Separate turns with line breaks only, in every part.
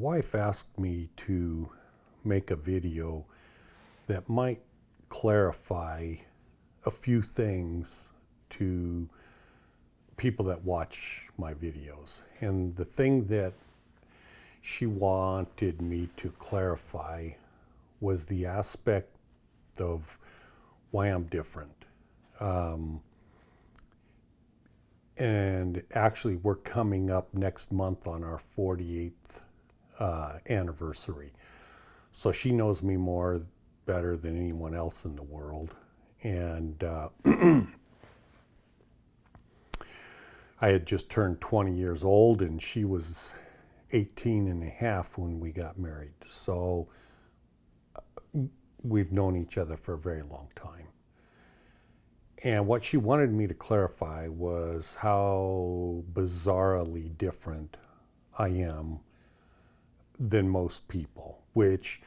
wife asked me to make a video that might clarify a few things to people that watch my videos. And the thing that she wanted me to clarify was the aspect of why I'm different. And actually, we're coming up next month on our 48th anniversary. So she knows me better than anyone else in the world. And I had just turned 20 years old, and she was 18 and a half when we got married. So we've known each other for a very long time. And what she wanted me to clarify was how bizarrely different I am than most people, which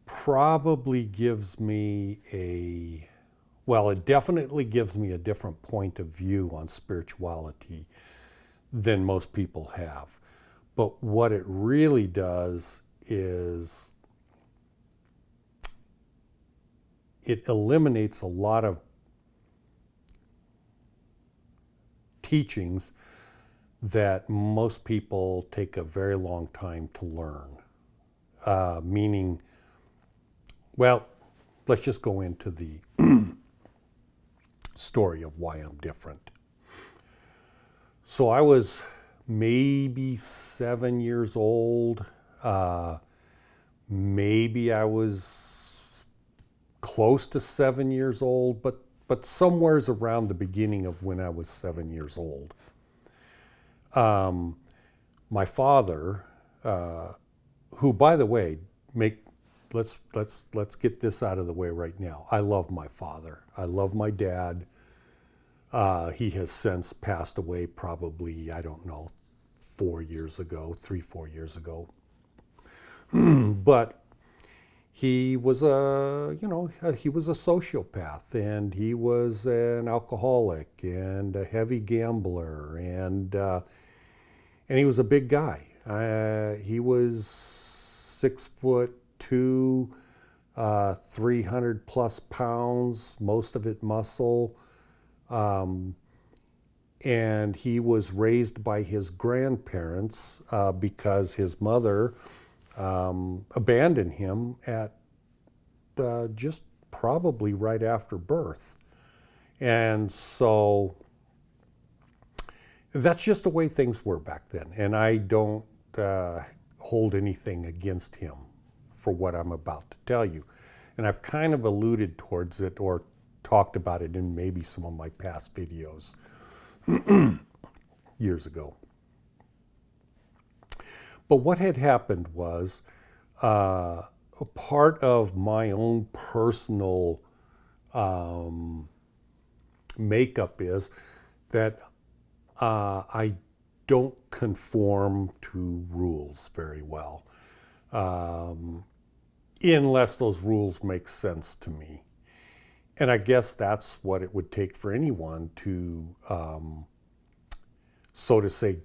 probably gives me it definitely gives me a different point of view on spirituality than most people have. But what it really does is it eliminates a lot of teachings that most people take a very long time to learn. Meaning, well, let's just go into the story of why I'm different. So I was maybe 7 years old. Maybe I was close to 7 years old, but somewhere's around the beginning of when I was 7 years old. My father, who, by the way, let's get this out of the way right now. I love my father. I love my dad. He has since passed away, probably, I don't know, 4 years ago, 3-4 years ago. But he was he was a sociopath, and he was an alcoholic and a heavy gambler, and he was a big guy. He was 6'2", 300 plus pounds, most of it muscle. And he was raised by his grandparents because his mother abandoned him at just probably right after birth. And so that's just the way things were back then. And I don't hold anything against him for what I'm about to tell you. And I've kind of alluded towards it or talked about it in maybe some of my past videos years ago. But what had happened was a part of my own personal makeup is that I don't conform to rules very well, unless those rules make sense to me. And I guess that's what it would take for anyone to, so to say,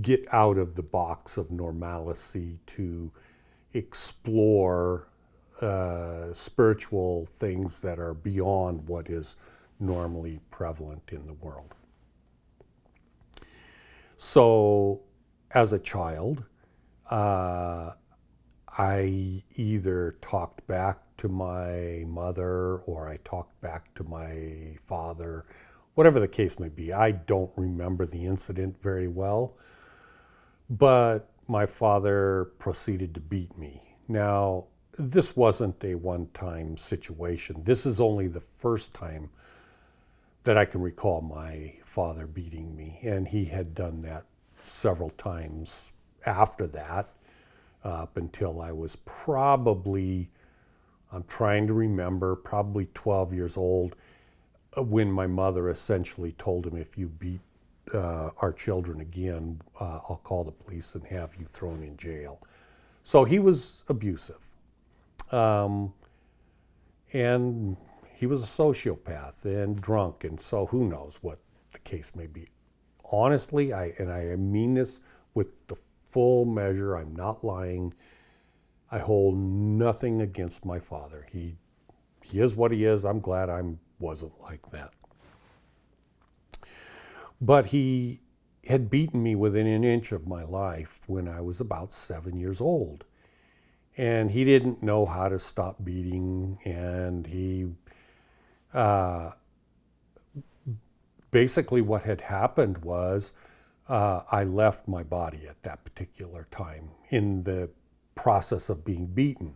get out of the box of normalcy, to explore spiritual things that are beyond what is normally prevalent in the world. So as a child, I either talked back to my mother or I talked back to my father, whatever the case may be. I don't remember the incident very well, but my father proceeded to beat me. Now, this wasn't a one-time situation. This is only the first time that I can recall my father beating me, and he had done that several times after that, up until I was probably, I'm trying to remember, probably 12 years old, when my mother essentially told him, if you beat our children again, I'll call the police and have you thrown in jail. So he was abusive. And he was a sociopath and drunk, and so who knows what the case may be. Honestly, I mean this with the full measure. I'm not lying. I hold nothing against my father. He is what he is. I'm glad I wasn't like that. But he had beaten me within an inch of my life when I was about 7 years old. And he didn't know how to stop beating, and he basically what had happened was I left my body at that particular time in the process of being beaten.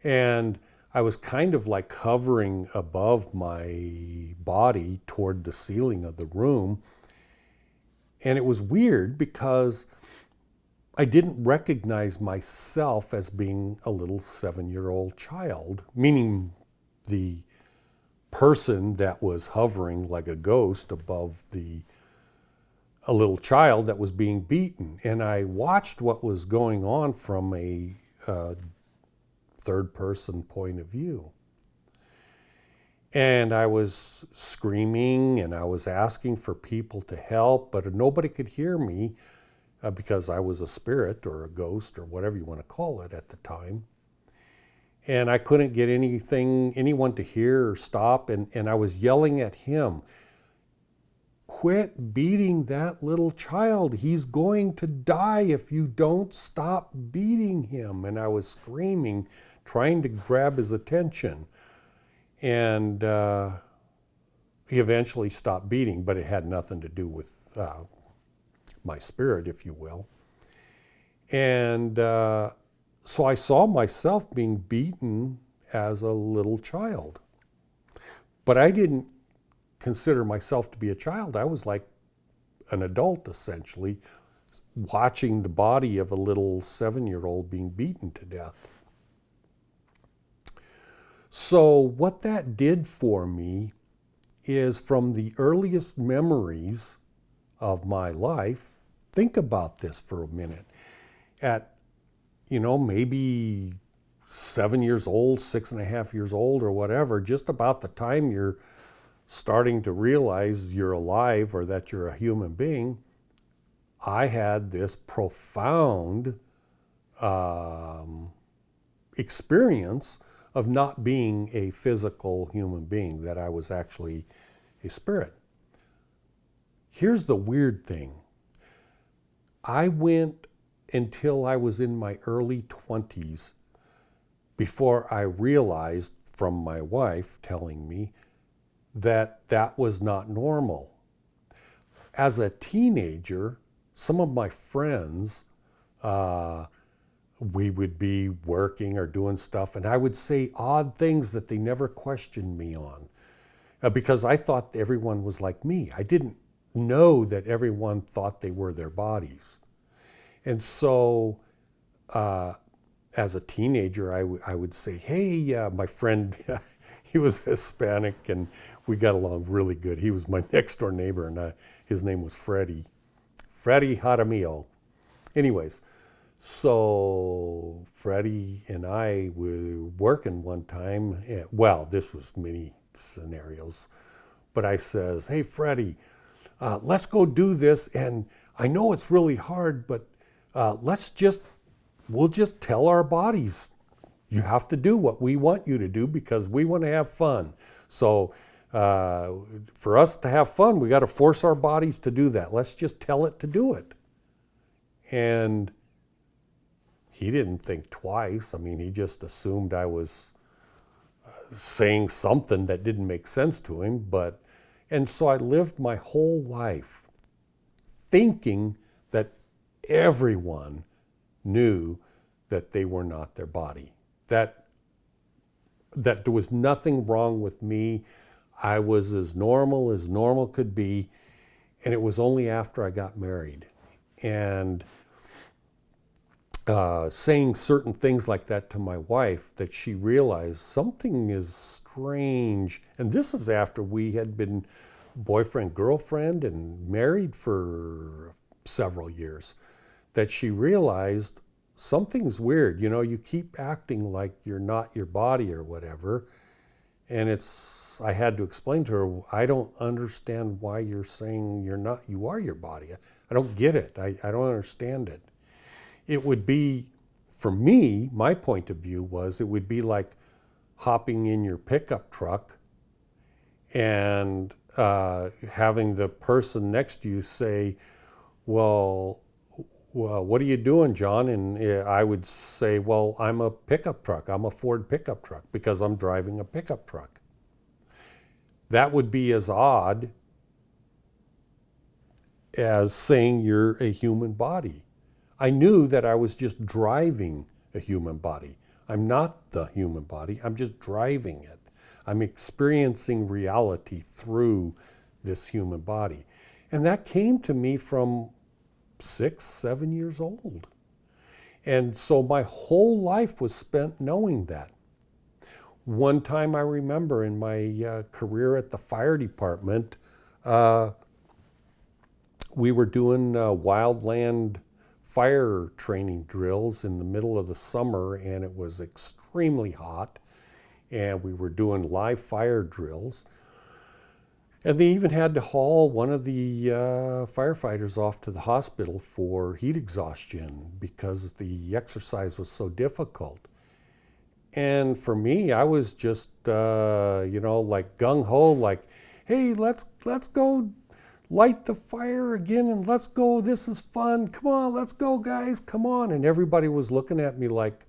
And I was kind of like hovering above my body toward the ceiling of the room. And it was weird because I didn't recognize myself as being a little 7-year-old child, meaning the person that was hovering like a ghost above a little child that was being beaten. And I watched what was going on from a third person point of view. And I was screaming and I was asking for people to help, but nobody could hear me because I was a spirit or a ghost or whatever you want to call it at the time. And I couldn't get anyone to hear or stop. And I was yelling at him, quit beating that little child. He's going to die if you don't stop beating him. And I was screaming, trying to grab his attention. And he eventually stopped beating, but it had nothing to do with my spirit, if you will. And so I saw myself being beaten as a little child. But I didn't consider myself to be a child. I was like an adult, essentially, watching the body of a little 7-year-old being beaten to death. So what that did for me is, from the earliest memories of my life, think about this for a minute. At, maybe 7 years old, 6.5 years old or whatever, just about the time you're starting to realize you're alive or that you're a human being, I had this profound experience of not being a physical human being, that I was actually a spirit. Here's the weird thing. I went until I was in my early 20s before I realized, from my wife telling me, that that was not normal. As a teenager, some of my friends, we would be working or doing stuff, and I would say odd things that they never questioned me on, because I thought everyone was like me. I didn't know that everyone thought they were their bodies. And so as a teenager, I would say, hey, my friend, he was Hispanic and we got along really good. He was my next door neighbor, and his name was Freddie Jaramillo. Anyways, so Freddie and I were working one time. Well, this was many scenarios, but I says, hey, Freddie, let's go do this. And I know it's really hard, but we'll just tell our bodies, you have to do what we want you to do because we want to have fun. So for us to have fun, we got to force our bodies to do that. Let's just tell it to do it. And he didn't think twice. I mean, he just assumed I was saying something that didn't make sense to him. And so I lived my whole life thinking that everyone knew that they were not their body, that there was nothing wrong with me. I was as normal could be. And it was only after I got married and saying certain things like that to my wife that she realized something is strange. And this is after we had been boyfriend, girlfriend, and married for several years, that she realized something's weird. You keep acting like you're not your body or whatever. And I had to explain to her, I don't understand why you're saying you are your body. I don't get it. I don't understand it. It would be, for me, my point of view was it would be like hopping in your pickup truck and having the person next to you say, well, what are you doing, John? And I would say, well, I'm a pickup truck. I'm a Ford pickup truck because I'm driving a pickup truck. That would be as odd as saying you're a human body. I knew that I was just driving a human body. I'm not the human body, I'm just driving it. I'm experiencing reality through this human body. And that came to me from 6, 7 years old. And so my whole life was spent knowing that. One time I remember in my career at the fire department, we were doing wildland fire training drills in the middle of the summer, and it was extremely hot, and we were doing live fire drills. And they even had to haul one of the firefighters off to the hospital for heat exhaustion because the exercise was so difficult. And for me, I was just, like gung-ho, like, hey, let's go light the fire again and let's go. This is fun. Come on, let's go, guys. Come on. And everybody was looking at me like,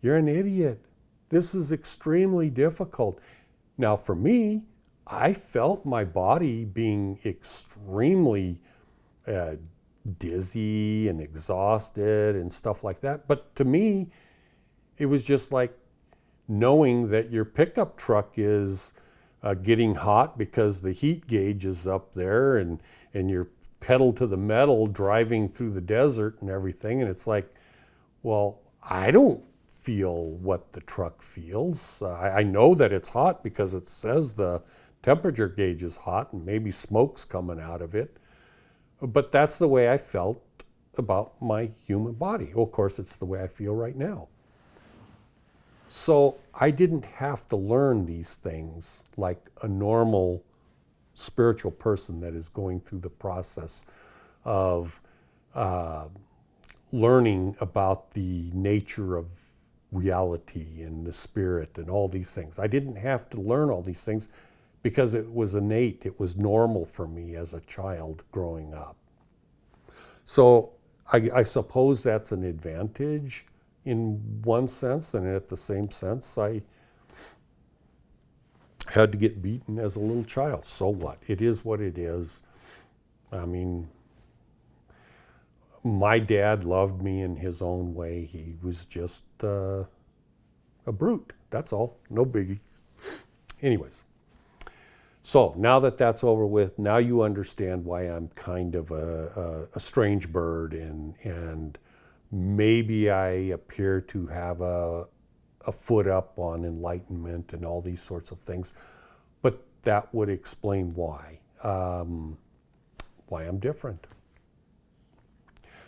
you're an idiot. This is extremely difficult. Now, for me, I felt my body being extremely dizzy and exhausted and stuff like that. But to me, it was just like knowing that your pickup truck is getting hot because the heat gauge is up there, and you're pedal to the metal driving through the desert and everything. And it's like, well, I don't feel what the truck feels. I know that it's hot because it says the temperature gauge is hot and maybe smoke's coming out of it. But that's the way I felt about my human body. Well, of course, it's the way I feel right now. So I didn't have to learn these things like a normal spiritual person that is going through the process of learning about the nature of reality and the spirit and all these things. I didn't have to learn all these things because it was innate. It was normal for me as a child growing up. So I suppose that's an advantage in one sense, and at the same sense, I had to get beaten as a little child. So what? It is what it is. I mean, my dad loved me in his own way. He was just a brute. That's all. No biggie. Anyways, so now that that's over with, now you understand why I'm kind of a strange bird, and maybe I appear to have a foot up on enlightenment and all these sorts of things, but that would explain why I'm different.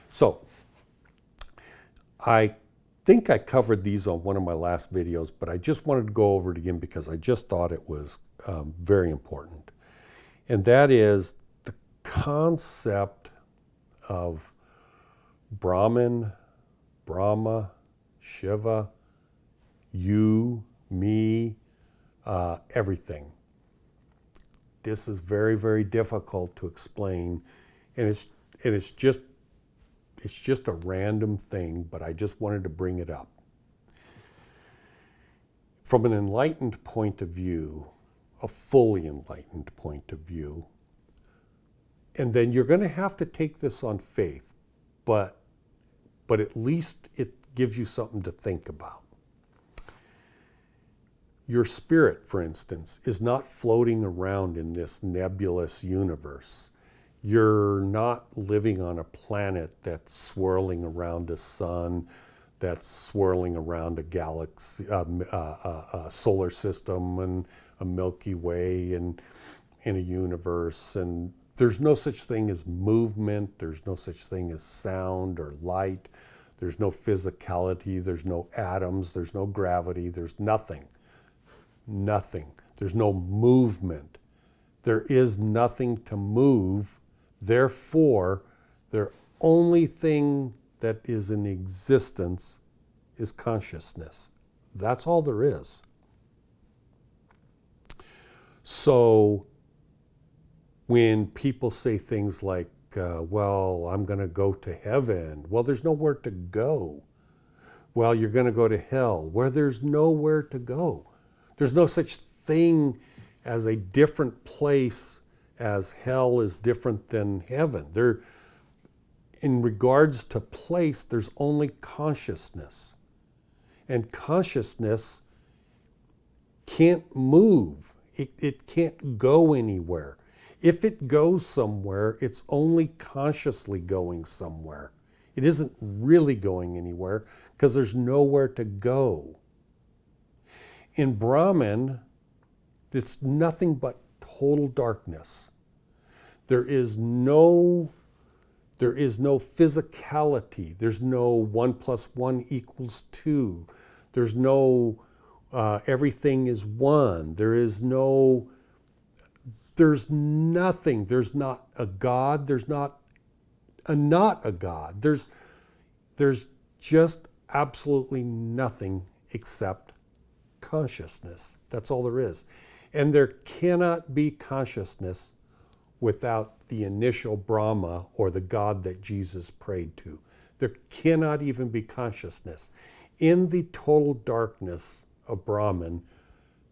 So I think I covered these on one of my last videos, but I just wanted to go over it again because I just thought it was very important. And that is the concept of Brahman, Brahma, Shiva, you, me, everything. This is very, very difficult to explain, and it's just a random thing, but I just wanted to bring it up. From an enlightened point of view, a fully enlightened point of view, and then you're going to have to take this on faith, but at least it gives you something to think about. Your spirit, for instance, is not floating around in this nebulous universe. You're not living on a planet that's swirling around a sun, that's swirling around a galaxy, a solar system, and a Milky Way, and in a universe. And there's no such thing as movement. There's no such thing as sound or light. There's no physicality. There's no atoms. There's no gravity. There's nothing. Nothing. There's no movement. There is nothing to move. Therefore, the only thing that is in existence is consciousness. That's all there is. So when people say things like, well, I'm going to go to heaven. Well, there's nowhere to go. Well, you're going to go to hell. Where there's nowhere to go. There's no such thing as a different place as hell is different than heaven. In regards to place, there's only consciousness. And consciousness can't move. It can't go anywhere. If it goes somewhere, it's only consciously going somewhere. It isn't really going anywhere because there's nowhere to go. In Brahman, it's nothing but total darkness. There is no physicality. There's no 1 + 1 = 2. There's no everything is one. There's nothing. There's not a God. There's not a God. There's just absolutely nothing except consciousness. That's all there is. And there cannot be consciousness without the initial Brahma or the God that Jesus prayed to. There cannot even be consciousness. In the total darkness of Brahman,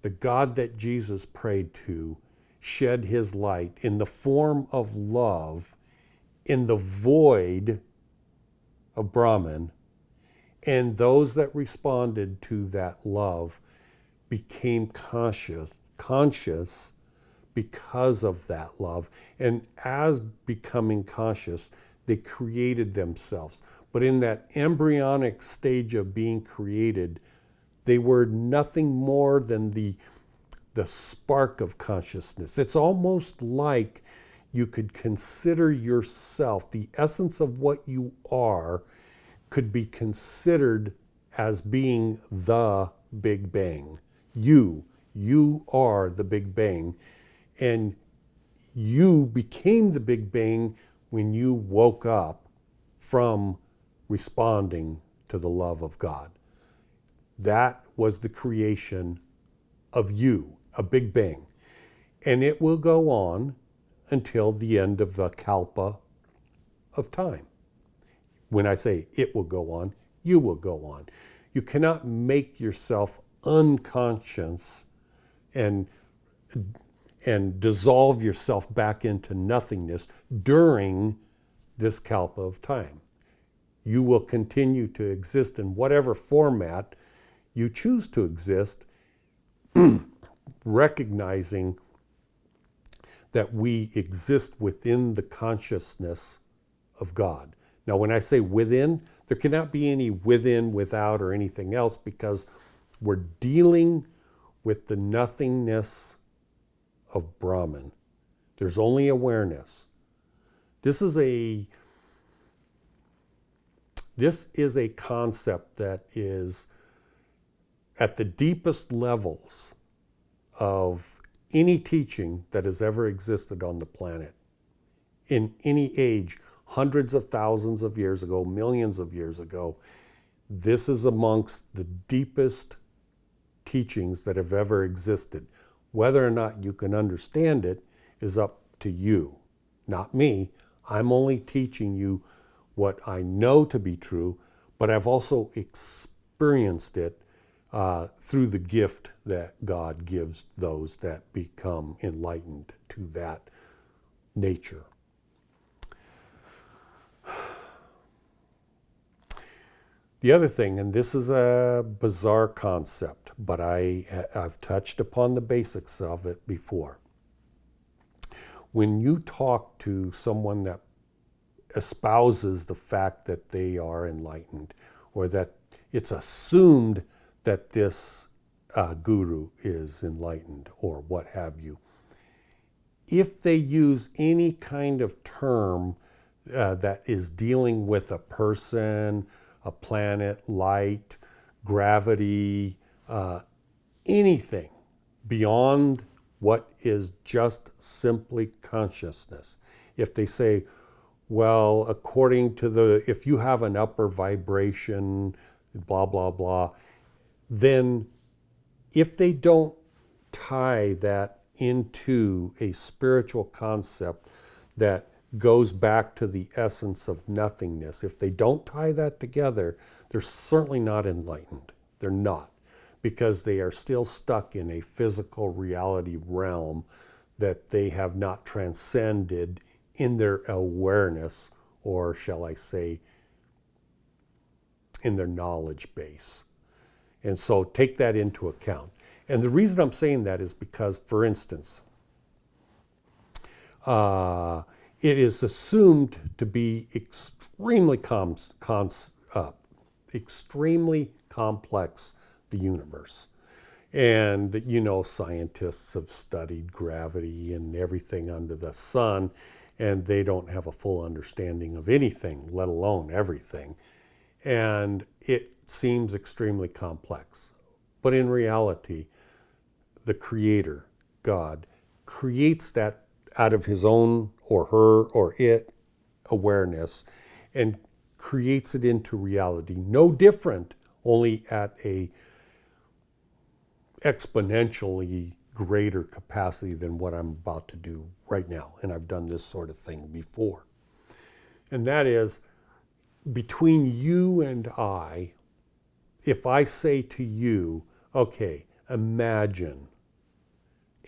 the God that Jesus prayed to shed his light in the form of love in the void of Brahman, and those that responded to that love became conscious because of that love. And as becoming conscious, they created themselves. But in that embryonic stage of being created, they were nothing more than the spark of consciousness. It's almost like you could consider yourself, the essence of what you are, could be considered as being the Big Bang. You are the Big Bang. And you became the Big Bang when you woke up from responding to the love of God. That was the creation of you, a Big Bang. And it will go on until the end of the kalpa of time. When I say it will go on, you will go on. You cannot make yourself unconscious and dissolve yourself back into nothingness during this kalpa of time. You will continue to exist in whatever format you choose to exist, recognizing that we exist within the consciousness of God. Now, when I say within, there cannot be any within, without, or anything else, because we're dealing with the nothingness of Brahman. There's only awareness. This is a concept that is at the deepest levels of any teaching that has ever existed on the planet in any age, hundreds of thousands of years ago, millions of years ago. This is amongst the deepest teachings that have ever existed. Whether or not you can understand it is up to you, not me. I'm only teaching you what I know to be true, but I've also experienced it through the gift that God gives those that become enlightened to that nature. The other thing, and this is a bizarre concept, but I've touched upon the basics of it before. When you talk to someone that espouses the fact that they are enlightened, or that it's assumed that this guru is enlightened, or what have you, if they use any kind of term that is dealing with a person, a planet, light, gravity, anything beyond what is just simply consciousness. If they say, well, according to if you have an upper vibration, blah, blah, blah, then if they don't tie that into a spiritual concept that goes back to the essence of nothingness, if they don't tie that together, they're certainly not enlightened. They're not, because they are still stuck in a physical reality realm that they have not transcended in their awareness, or shall I say, in their knowledge base. And so take that into account. And the reason I'm saying that is because, for instance, it is assumed to be extremely extremely complex, the universe. And, you know, scientists have studied gravity and everything under the sun, and they don't have a full understanding of anything, let alone everything. And it seems extremely complex. But in reality, the Creator, God, creates that out of his own or her or it awareness and creates it into reality. No different, only at a exponentially greater capacity than what I'm about to do right now. And I've done this sort of thing before. And that is, between you and I, if I say to you, okay, imagine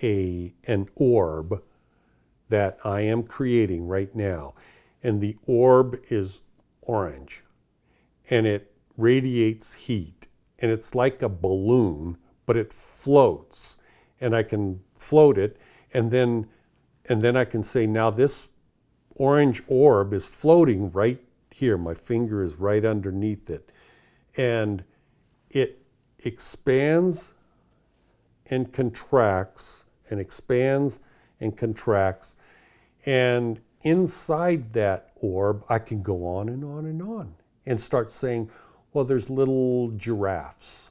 an orb that I am creating right now, and the orb is orange, and it radiates heat, and it's like a balloon, but it floats, and I can float it, and then I can say, now this orange orb is floating right here. My finger is right underneath it, and it expands and contracts and expands and contracts. And inside that orb, I can go on and on and on and start saying, well, there's little giraffes,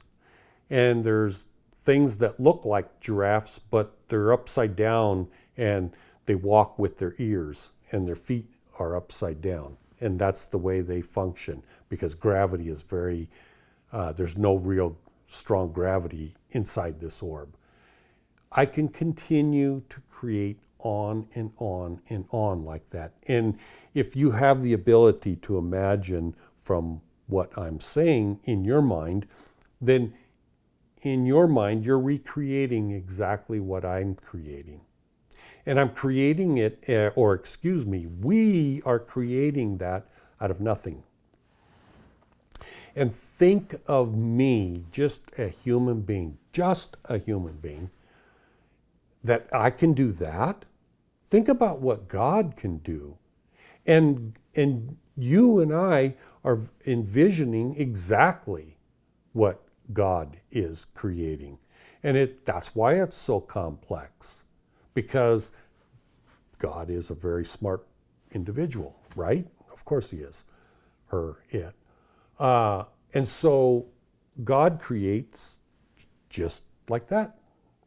and there's things that look like giraffes, but they're upside down, and they walk with their ears, and their feet are upside down. And that's the way they function, because gravity is there's no real strong gravity inside this orb. I can continue to create on and on and on like that. And if you have the ability to imagine from what I'm saying in your mind, then in your mind, you're recreating exactly what I'm creating. And I'm creating it, we are creating that out of nothing. And think of me, just a human being, that I can do that. Think about what God can do. And you and I are envisioning exactly what God is creating. And that's why it's so complex, because God is a very smart individual, right? Of course he is. Her, it. And so God creates just like that,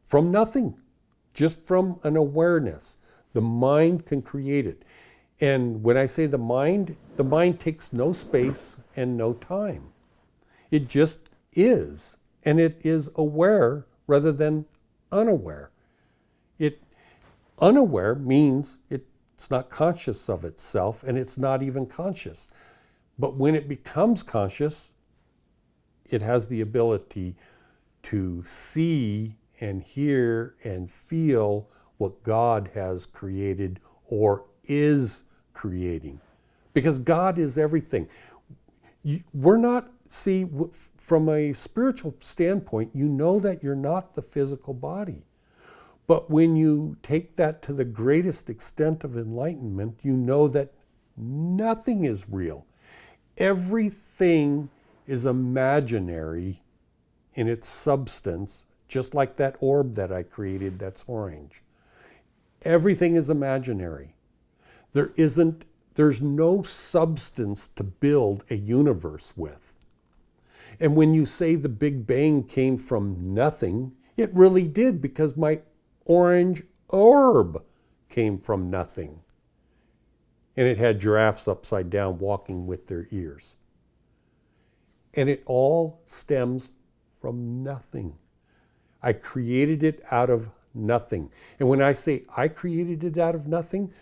from nothing, just from an awareness. The mind can create it. And when I say the mind takes no space and no time. It just is. And it is aware rather than unaware. Unaware means it's not conscious of itself, and it's not even conscious. But when it becomes conscious, it has the ability to see and hear and feel what God has created or is creating. Because God is everything. We're not, from a spiritual standpoint, you know that you're not the physical body. But when you take that to the greatest extent of enlightenment, you know that nothing is real. Everything is imaginary in its substance, just like that orb that I created that's orange. Everything is imaginary. There's no substance to build a universe with. And when you say the Big Bang came from nothing, it really did, because my orange orb came from nothing. and it had giraffes upside down walking with their ears. And it all stems from nothing. I created it out of nothing. And when I say I created it out of nothing,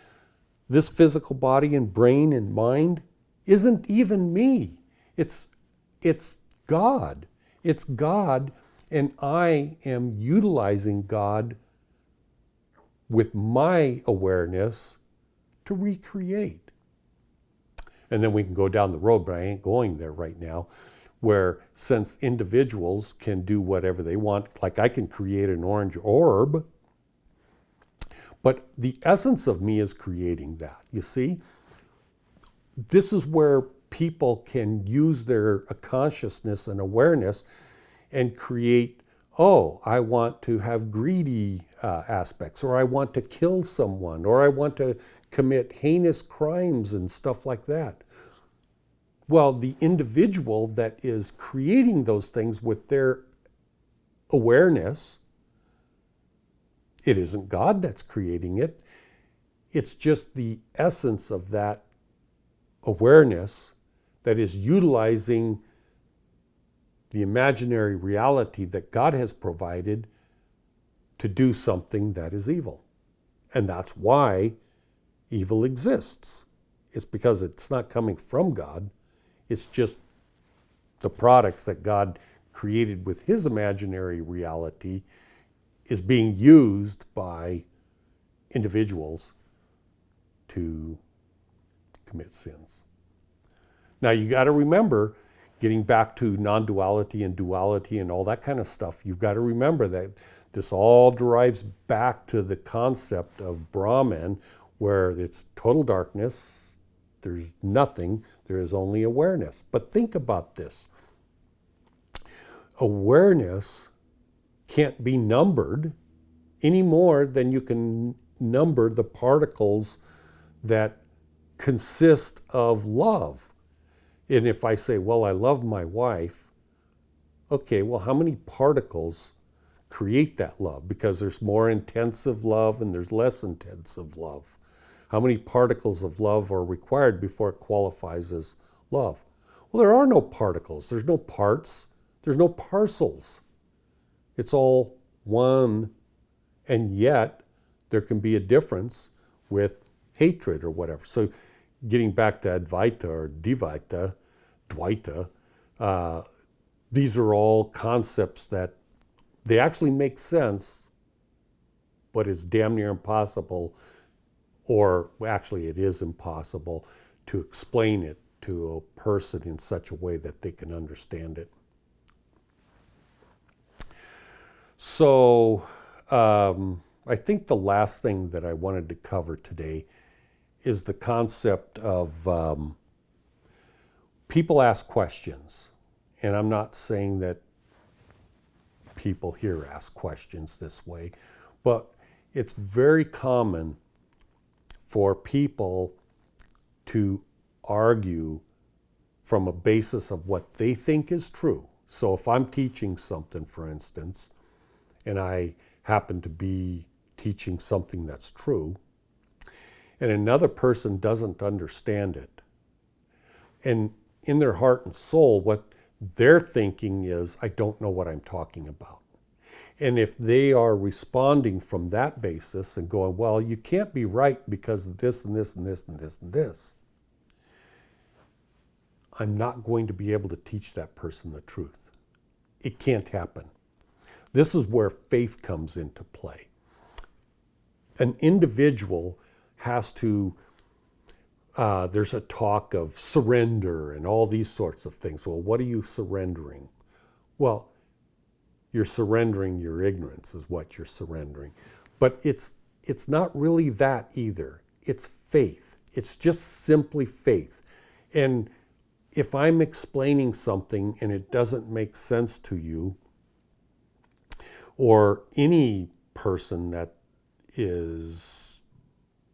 this physical body and brain and mind isn't even me. It's God. It's God, and I am utilizing God with my awareness to recreate. And then we can go down the road, but I ain't going there right now, where since individuals can do whatever they want, like I can create an orange orb, but the essence of me is creating that. You see? This is where people can use their consciousness and awareness and create, oh, I want to have greedy aspects, or I want to kill someone, or I want to commit heinous crimes and stuff like that. Well, the individual that is creating those things with their awareness, it isn't God that's creating it. It's just the essence of that awareness that is utilizing the imaginary reality that God has provided to do something that is evil. And that's why evil exists. It's because it's not coming from God. It's just the products that God created with his imaginary reality is being used by individuals to commit sins. Now you got to remember, getting back to non-duality and duality and all that kind of stuff, you've got to remember that this all derives back to the concept of Brahman, where it's total darkness, there's nothing, there is only awareness. But think about this. Awareness can't be numbered any more than you can number the particles that consist of love. And if I say, well, I love my wife, okay, well, how many particles create that love? Because there's more intensive love and there's less intensive love. How many particles of love are required before it qualifies as love? Well, there are no particles. There's no parts. There's no parcels. It's all one, and yet there can be a difference with hatred or whatever. So getting back to Advaita or Dvaita, Dvaita, these are all concepts that they actually make sense, but it's damn near impossible, or actually it is impossible to explain it to a person in such a way that they can understand it. So I think the last thing that I wanted to cover today is the concept of people ask questions. And I'm not saying that people here ask questions this way, but it's very common for people to argue from a basis of what they think is true. So if I'm teaching something, for instance, and I happen to be teaching something that's true, and another person doesn't understand it, and in their heart and soul, what they're thinking is, I don't know what I'm talking about. And if they are responding from that basis and going, well, you can't be right because of this and this and this and this and this, I'm not going to be able to teach that person the truth. It can't happen. This is where faith comes into play. An individual has to, there's a talk of surrender and all these sorts of things. Well, what are you surrendering? Well, you're surrendering your ignorance is what you're surrendering. But it's not really that either. It's faith. It's just simply faith. And if I'm explaining something and it doesn't make sense to you, or any person that is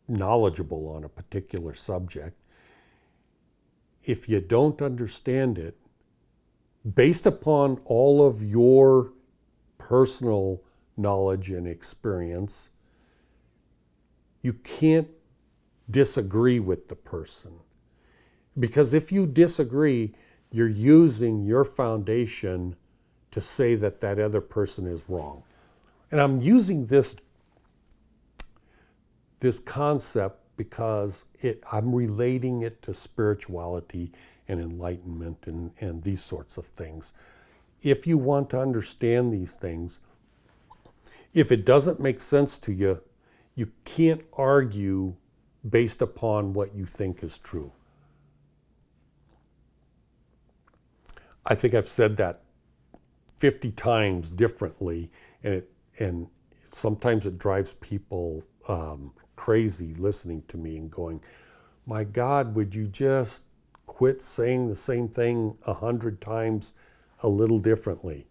knowledgeable on a particular subject, if you don't understand it, based upon all of your personal knowledge and experience, you can't disagree with the person. Because if you disagree, you're using your foundation to say that that other person is wrong. And I'm using this concept because I'm relating it to spirituality and enlightenment and these sorts of things. If you want to understand these things, if it doesn't make sense to you, you can't argue based upon what you think is true. I think I've said that 50 times differently, and sometimes it drives people crazy listening to me and going, my God, would you just quit saying the same thing 100 times a little differently?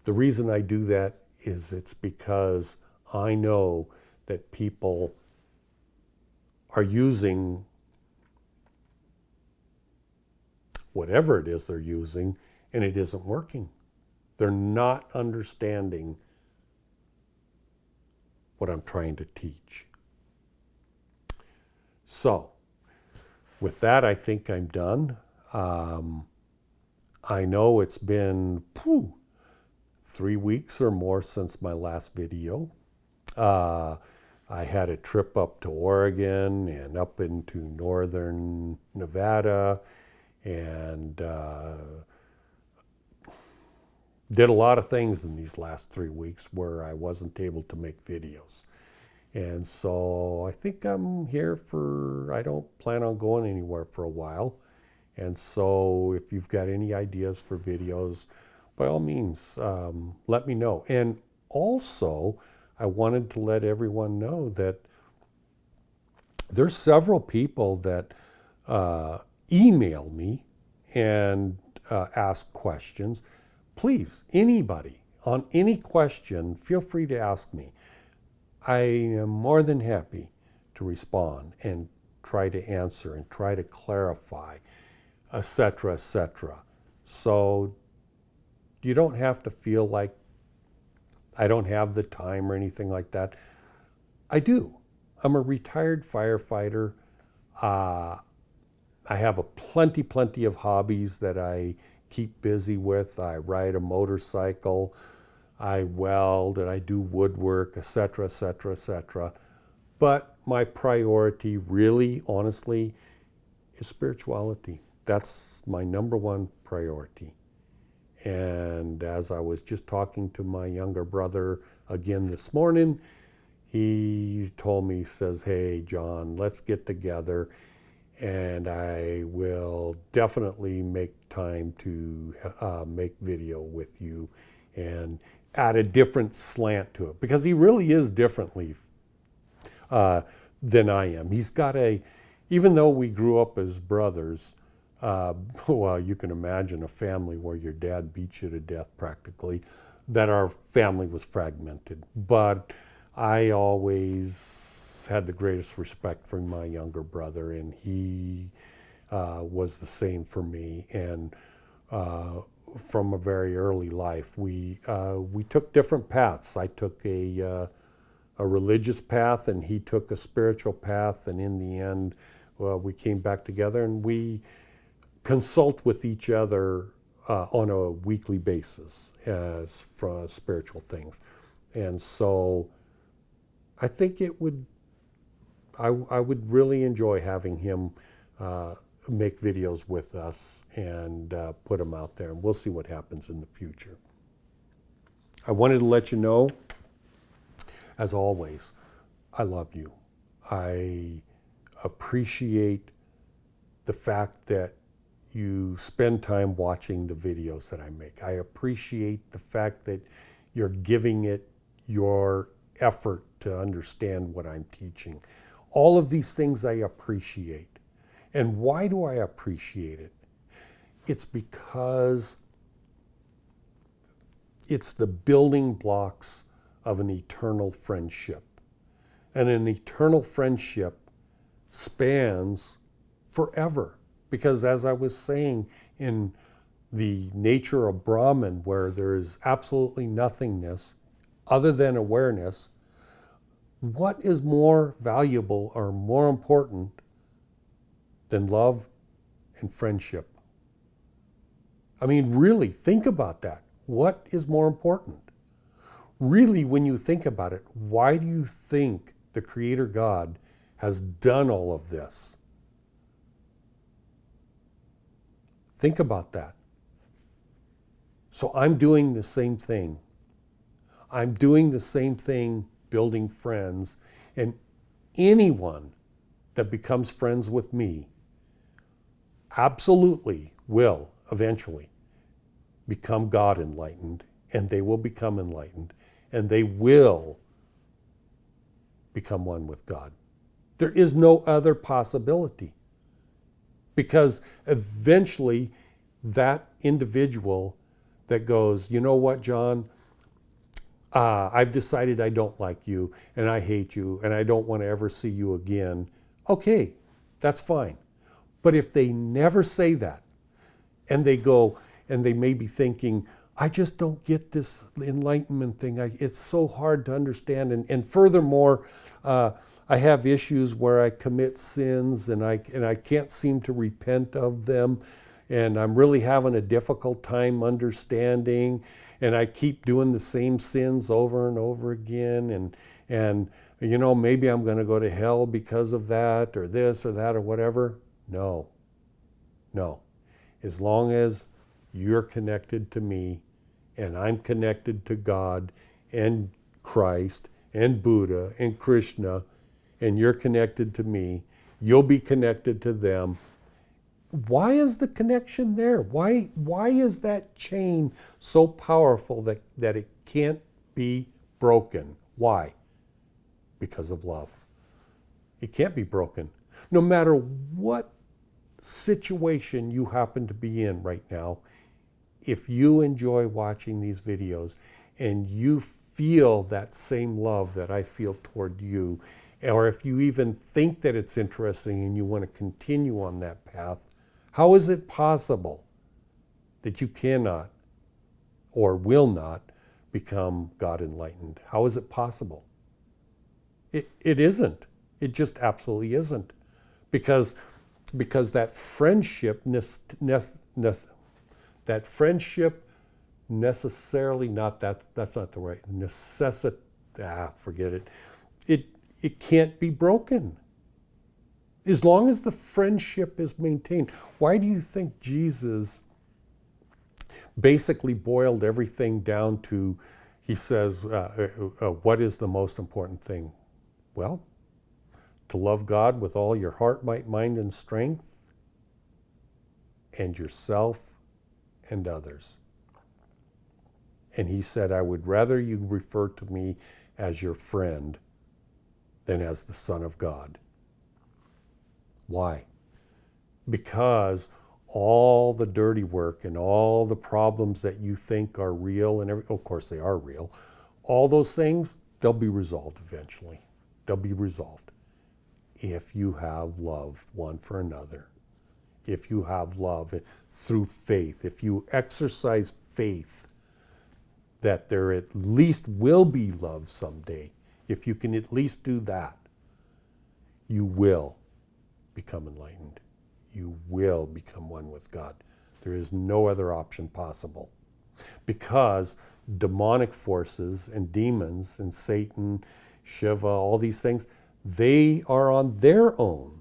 The reason I do that is it's because I know that people are using whatever it is they're using, and it isn't working. They're not understanding what I'm trying to teach. So, with that, I think I'm done. I know it's been 3 weeks or more since my last video. I had a trip up to Oregon and up into northern Nevada, and did a lot of things in these last 3 weeks where I wasn't able to make videos. And so I think I'm here I don't plan on going anywhere for a while. And so if you've got any ideas for videos, by all means, let me know. And also, I wanted to let everyone know that there's several people that email me and ask questions. Please, anybody on any question, feel free to ask me. I am more than happy to respond and try to answer and try to clarify, etc., etc. So you don't have to feel like I don't have the time or anything like that. I do. I'm a retired firefighter. I have plenty of hobbies that I keep busy with. I ride a motorcycle, I weld, and I do woodwork, etc., etc., etc. But my priority really, honestly, is spirituality. That's my number one priority. And as I was just talking to my younger brother again this morning, he told me, he says, hey, John, let's get together, and I will definitely make time to make video with you and add a different slant to it, because he really is differently than I am. He's got even though we grew up as brothers, well, you can imagine a family where your dad beats you to death practically, that our family was fragmented. But I always had the greatest respect for my younger brother, and he was the same for me. And from a very early life, we took different paths. I took a religious path, and he took a spiritual path, and in the end, we came back together, and we consult with each other on a weekly basis as for spiritual things. And so I think I would really enjoy having him make videos with us and put them out there, and we'll see what happens in the future. I wanted to let you know, as always, I love you. I appreciate the fact that you spend time watching the videos that I make. I appreciate the fact that you're giving it your effort to understand what I'm teaching. All of these things I appreciate. And why do I appreciate it? It's because it's the building blocks of an eternal friendship. And an eternal friendship spans forever. Because as I was saying, in the nature of Brahman, where there is absolutely nothingness other than awareness, What is more valuable or more important than love and friendship? I mean, really, think about that. What is more important? Really, when you think about it, why do you think the Creator God has done all of this? Think about that. So I'm doing the same thing. I'm doing the same thing building friends, and anyone that becomes friends with me absolutely will eventually become God enlightened, and they will become enlightened, and they will become one with God. There is no other possibility, because eventually that individual that goes, you know what, John, I've decided I don't like you and I hate you and I don't want to ever see you again. Okay, that's fine. But if they never say that and they go and they may be thinking, I just don't get this enlightenment thing. It's so hard to understand. And furthermore, I have issues where I commit sins and I can't seem to repent of them. And I'm really having a difficult time understanding, and I keep doing the same sins over and over again, and you know, maybe I'm going to go to hell because of that, or this or that or whatever. No. As long as you're connected to me and I'm connected to God and Christ and Buddha and Krishna, and you're connected to me, you'll be connected to them. Why is the connection there? Why is that chain so powerful that it can't be broken? Why? Because of love. It can't be broken. No matter what situation you happen to be in right now, if you enjoy watching these videos and you feel that same love that I feel toward you, or if you even think that it's interesting and you want to continue on that path, how is it possible that you cannot or will not become God enlightened? How is it possible? It isn't. It just absolutely isn't. Because that friendship necessarily not that's not the right forget it. It can't be broken. As long as the friendship is maintained. Why do you think Jesus basically boiled everything down to, he says, what is the most important thing? Well, to love God with all your heart, might, mind, and strength, and yourself and others. And he said, I would rather you refer to me as your friend than as the Son of God. Why? Because all the dirty work and all the problems that you think are real, and of course they are real, all those things, they'll be resolved eventually. They'll be resolved if you have love one for another. If you have love through faith, if you exercise faith that there at least will be love someday, if you can at least do that, you will become enlightened. You will become one with God. There is no other option possible. Because demonic forces and demons and Satan, Shiva, all these things, they are on their own.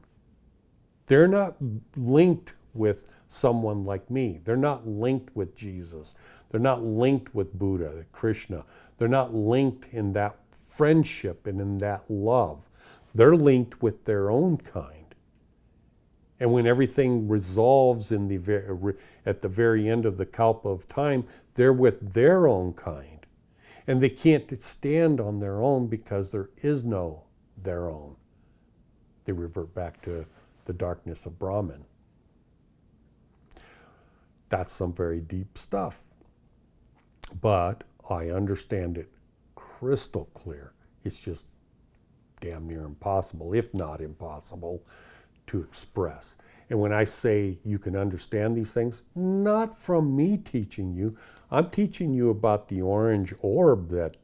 They're not linked with someone like me. They're not linked with Jesus. They're not linked with Buddha, Krishna. They're not linked in that friendship and in that love. They're linked with their own kind. And when everything resolves at the very end of the kalpa of time, they're with their own kind. And they can't stand on their own because there is no their own. They revert back to the darkness of Brahman. That's some very deep stuff. But I understand it crystal clear. It's just damn near impossible, if not impossible, to express. And when I say you can understand these things, not from me teaching you, I'm teaching you about the orange orb that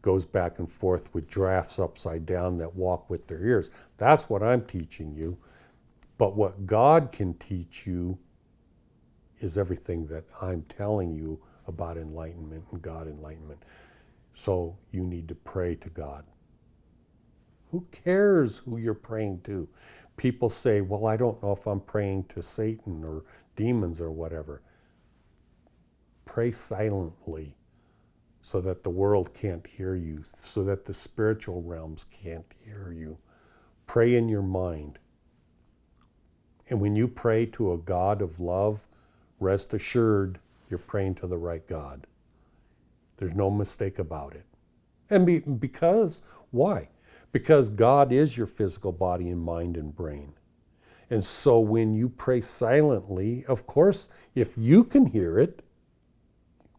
goes back and forth with giraffes upside down that walk with their ears. That's what I'm teaching you. But what God can teach you is everything that I'm telling you about enlightenment and God enlightenment. So you need to pray to God. Who cares who you're praying to? People say, well, I don't know if I'm praying to Satan or demons or whatever. Pray silently so that the world can't hear you, so that the spiritual realms can't hear you. Pray in your mind. And when you pray to a God of love, rest assured you're praying to the right God. There's no mistake about it. And because, why? Because God is your physical body and mind and brain. And so when you pray silently, of course, if you can hear it,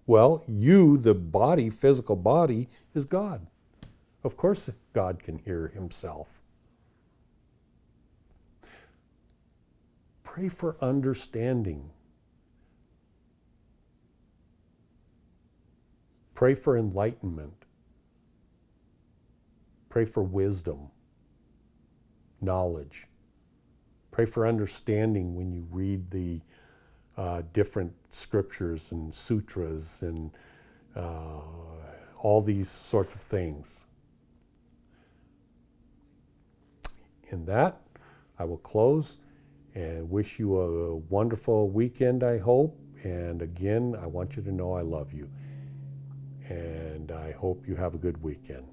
well, you, the body, physical body, is God. Of course, God can hear himself. Pray for understanding. Pray for enlightenment. Pray for wisdom, knowledge. Pray for understanding when you read the different scriptures and sutras and all these sorts of things. In that, I will close and wish you a wonderful weekend, I hope. And again, I want you to know I love you. And I hope you have a good weekend.